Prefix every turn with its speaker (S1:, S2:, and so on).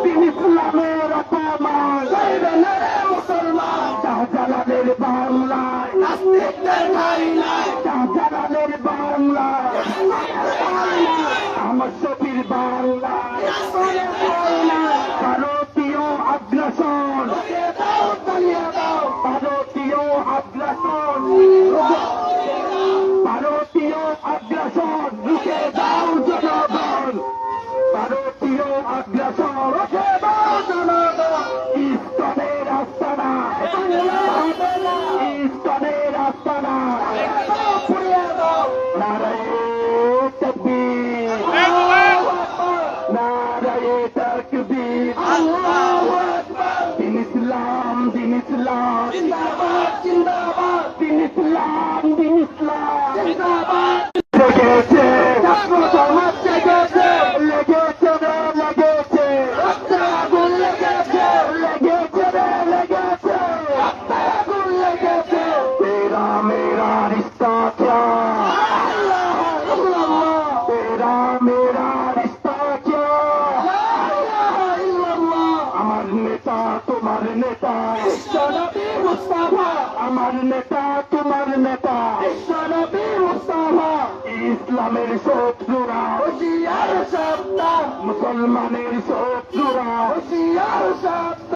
S1: দিন ইসলামের অপমান
S2: করবে না রে মুসলমান।
S1: শাহজালালের বাংলায়
S2: নাস্তিকদের ঠাঁই নাই,
S1: শাহজালালের বাংলায়
S2: নাস্তিকদের ঠাঁই নাই,
S1: আমার শফির বাংলায়
S2: রাসূলের ঠাঁই নাই।
S1: ভারতীয় আগ্রাসন
S2: রুখে দাও, থামিয়ে দাও,
S1: ভারতীয় আগ্রাসন ভারতীয় আগ্রাসন রুখে দাও জনগণ ভারতীয় আগ্রাসন
S2: রুখে দাও জনগণ।
S1: ইস্কনের আস্তানা
S2: বাংলা হবে না,
S1: ইস্কনের আস্তানা
S2: রুখে দাও, পুড়িয়ে দাও।
S1: নারায়ে তাকবীর
S2: আল্লাহু আকবার,
S1: নারায়ে তাকবীর
S2: আল্লাহু আকবার।
S1: দিন ইসলাম দিন ইসলাম
S2: জিন্দাবাদ, জিন্দাবাদ,
S1: দিন ইসলাম দিন ইসলাম
S2: জিন্দাবাদ।
S1: লেগেছে
S2: জাগ্রত মাঠ জেগেছে,
S1: লেগেছে রে লেগেছে
S2: রক্তে আগুন লেগেছে,
S1: লেগেছে রে লেগেছে
S2: রক্তে আগুন লেগেছে।
S1: तेरा मेरा रिश्ता क्या
S2: আল্লাহ ইল্লাল্লাহ,
S1: तेरा मेरा रिश्ता क्या
S2: লা ইলাহা ইল্লাল্লাহ।
S1: আমার নেতা তোমার নেতা
S2: বিশ্বনবী মুস্তাফা,
S1: আমার নেতা তোমার নেতা
S2: বিশ্বনবী মুস্তাফা,
S1: ইসলামের শত্রুরা
S2: হুঁশিয়ার সাবধান,
S1: মুসলমানের শত্রুরা
S2: হুঁশিয়ার সাবধান।